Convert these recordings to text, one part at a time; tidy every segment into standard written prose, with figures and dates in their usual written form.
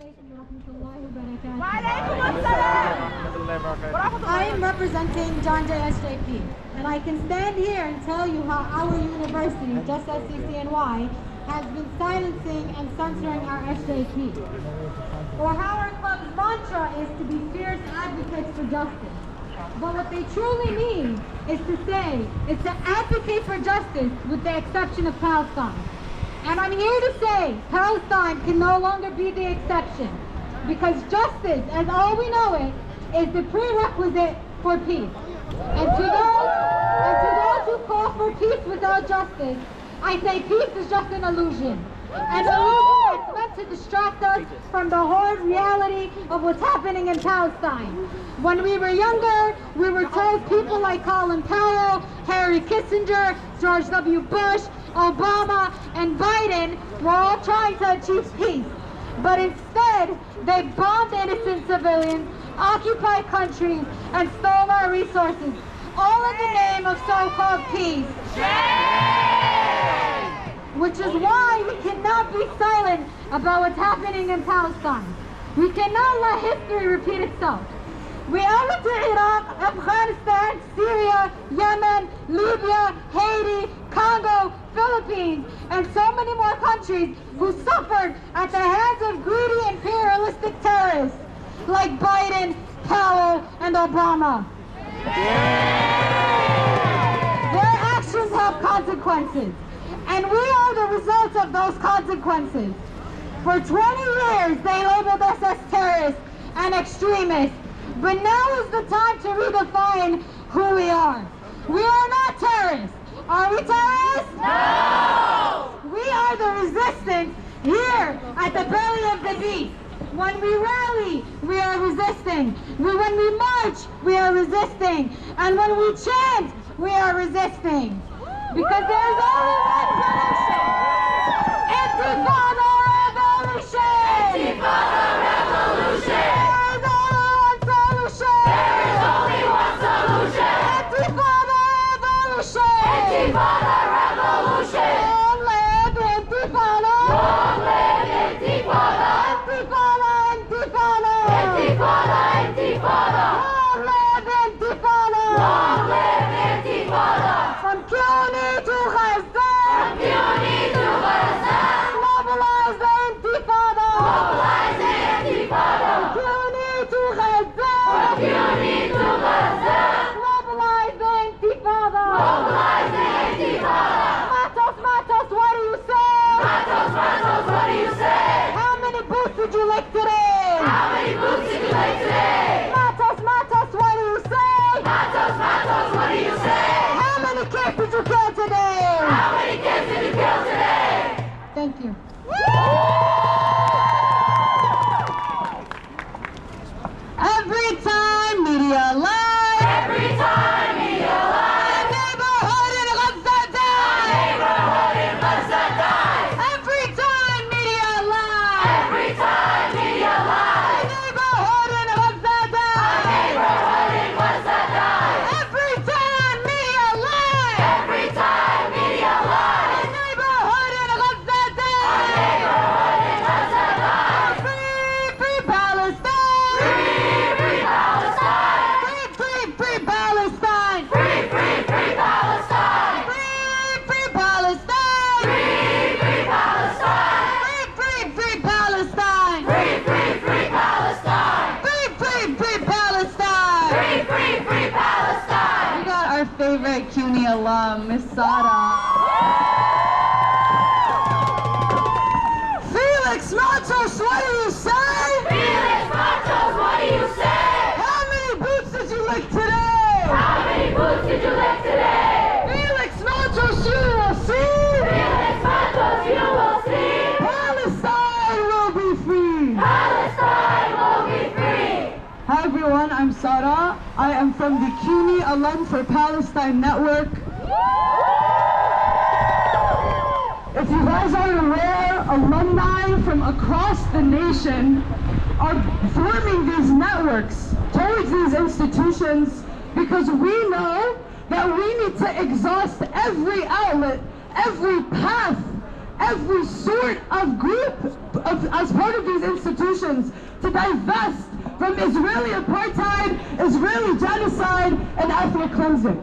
I am representing John Jay SJP, and I can stand here and tell you how our university, just as CCNY, has been silencing and censoring our SJP, or how our club's mantra is to be fierce advocates for justice. But what they truly mean is to advocate for justice with the exception of Palestine. And I'm here to say Palestine can no longer be the exception, because justice, as all we know it, is the prerequisite for peace. And to those who call for peace without justice, I say peace is just an illusion. An illusion that's meant to distract us from the hard reality of what's happening in Palestine. When we were younger, we were told people like Colin Powell, Henry Kissinger, George W. Bush, Obama, and Biden were all trying to achieve peace. But instead, they bombed innocent civilians, occupied countries, and stole our resources, all in the name of so-called peace. Which is why we cannot be silent about what's happening in Palestine. We cannot let history repeat itself. We owe it to Iraq, Afghanistan, Syria, Yemen, Libya, Haiti, Congo, Philippines, and so many more countries who suffered at the hands of greedy imperialistic terrorists like Biden, Powell, and Obama. Their actions have consequences, and we are the result of those consequences. For 20 years, they labeled us as terrorists and extremists, but now is the time to redefine who we are. We are not terrorists. Are we terrorists? No! We are the resistance here at the belly of the beast. When we rally, we are resisting. When we march, we are resisting. And when we chant, we are resisting. Because there is only one solution. Intifada revolution! Intifada revolution! There is only one solution! There is only one solution! Intifada revolution! Intifada revolution! Long live Intifada! Long live Intifada! Intifada! Intifada! Intifada! Intifada! Long live Intifada! Long live Intifada! From CUNY to Gaza! From CUNY to Gaza! Mobilize the Intifada! Mobilize the Intifada! From CUNY to Gaza! From CUNY to Gaza! Mobilize the Intifada! Mobilize the Intifada! Matos, Matos, what do you say? Matos, Matos, what do you say? How many boots did you lick today? How many boots did you lick today? Matos, Matos, what do you say? Matos, Matos, what do you say? How many kids did you kill today? How many kids did you kill today? Thank you. Every time media lies. Every time media lies. A neighborhood in Gaza dies. A neighborhood in Gaza dies. Every time media lies. Every time media lies. A neighborhood in Gaza dies. A neighborhood in Gaza dies. Every time media lies. Every time media lies. A neighborhood in Gaza dies. A neighborhood in Gaza dies. Free, free Palestine. Free, free Palestine. Free, free, free Palestine. Free, free, free Palestine. Free, free Palestine. Free, free Palestine. Free, free, free Palestine. Free, free, free Palestine. Free, free, free Palestine. Free, free, free Palestine. We got our favorite CUNY alum, Miss Sada. Felix Matos, what do you say? Felix Matos, what do you say? How many boots did you lick today? How many boots did you lick today? Felix Matos, you will see. Felix Matos, you will see. Palestine will be free. Palestine will be free. Hi everyone, I'm Sada. I am from the CUNY Alum for Palestine Network. If you guys aren't aware, alumni from across the nation are forming these networks towards these institutions because we know that we need to exhaust every outlet, every path, every sort of group as part of these institutions institutions to divest from Israeli apartheid, Israeli genocide, and ethnic cleansing.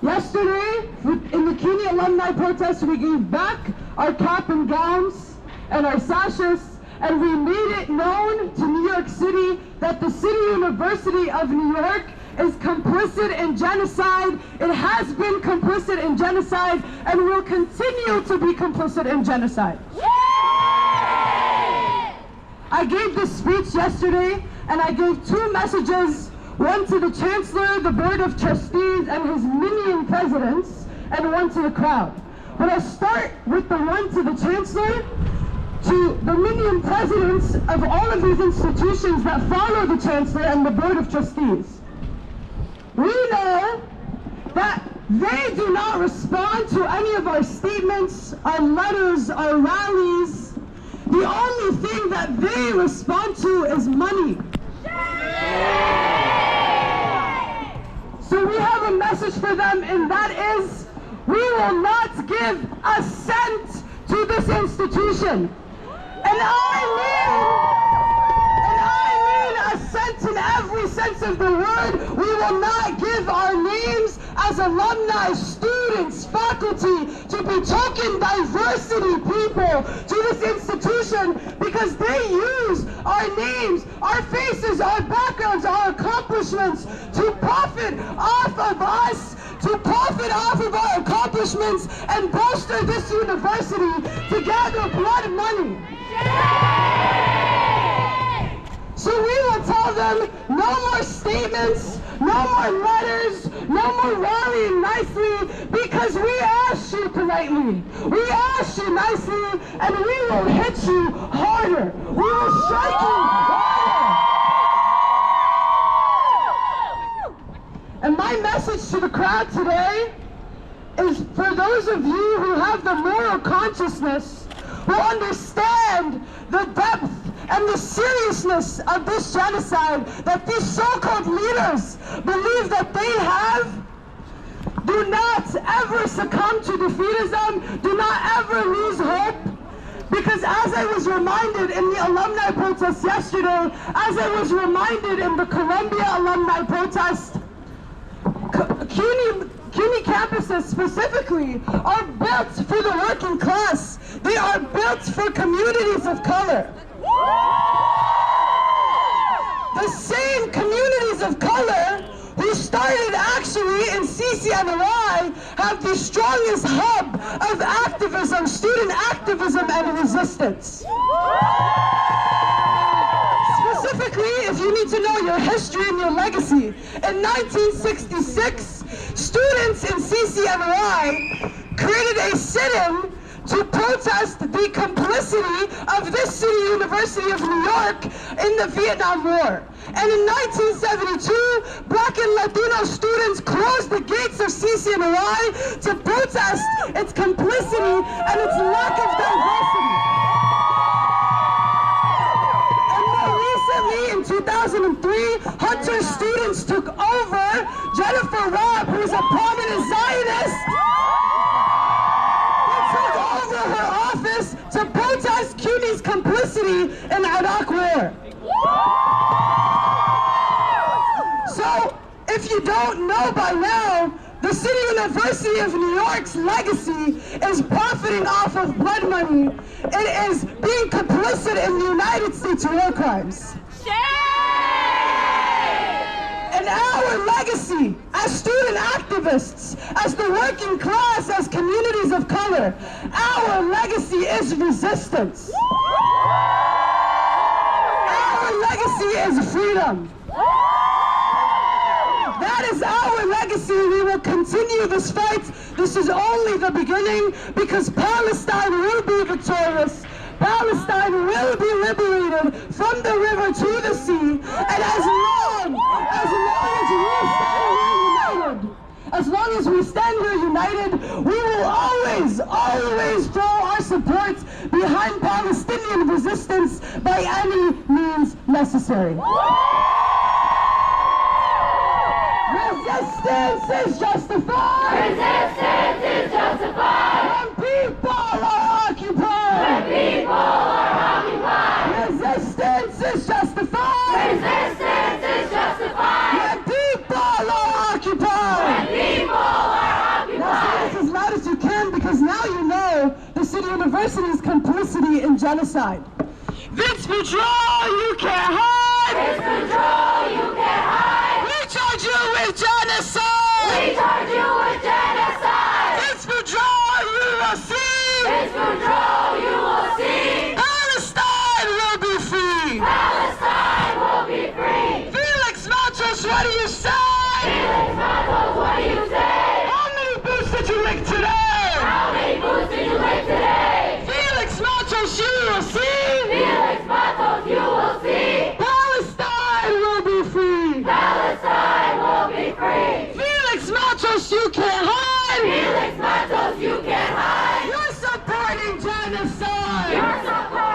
Yesterday, in the CUNY alumni protest, we gave back our cap and gowns and our sashes, and we made it known to New York City that the City University of New York is complicit in genocide. It has been complicit in genocide and will continue to be complicit in genocide. I gave this speech yesterday, and I gave two messages, one to the Chancellor, the Board of Trustees, and his minion presidents, and one to the crowd. But I'll start with the one to the Chancellor, to the minion presidents of all of these institutions that follow the Chancellor and the Board of Trustees. We know that they do not respond to any of our statements, our letters, our rallies. The only thing that they respond to is money. So we have a message for them, and that is, we will not give a cent to this institution. And I mean a cent in every sense of the word. We will not give our names as alumni, students, faculty, to be token diversity people to this institution, because they use our names, our faces, our backgrounds, our accomplishments to profit off of us, to profit off of our accomplishments and bolster this university to gather blood money. So we will tell them, no more statements, no more letters, no more rallying nicely, because we asked you politely, we asked you nicely, and we will hit you harder. We will strike you harder. And my message to the crowd today is for those of you who have the moral consciousness, who understand the depth and the seriousness of this genocide that these so-called leaders believe that they have. Do not ever succumb to defeatism. Do not ever lose hope. Because as I was reminded in the alumni protest yesterday, as I was reminded in the Columbia alumni protest, CUNY campuses specifically are built for the working class. They are built for communities of color. The same communities of color who started actually in CCNY have the strongest hub of activism, student activism and resistance. Specifically, if you need to know your history and your legacy, in 1966, students in CCNY created a sit-in to protest the complicity of this city, University of New York, in the Vietnam War. And in 1972, Black and Latino students closed the gates of CCNY to protest its complicity and its lack of diversity. And more recently, in 2003, Hunter students took over. Jennifer Raab, who is a prominent Zionist, took over her office to protest CUNY's complicity in the Iraq War. So, if you don't know by now, the City University of New York's legacy is profiting off of blood money. It is being complicit in the United States war crimes. And our legacy as student activists, as the working class, as communities of color, our legacy is resistance. Our legacy is freedom. That is our legacy. We will continue this fight. This is only the beginning, because Palestine will be victorious. Palestine will be liberated from the river to the sea. And as long as we stand here united, we will always throw our support behind Palestinian resistance by any means necessary. Resistance is justified! Resistance is justified! When people are occupied! When people University's complicity in genocide. This patrol, you can't hide! This patrol, you can't hide! We charge you with genocide! We charge you with genocide! This patrol, you will see! This patrol, you will see! Palestine will be free! Palestine will be free! Felix Matos, what do you say? Felix Matos, what do you say? How many boots did you lick today? How many boots did you lick today? Felix Matos, you will see! Felix Matos, you will see! Palestine will be free! Palestine will be free! Felix Matos, you can't hide! Felix Matos, you can't hide! You're supporting genocide! You're supporting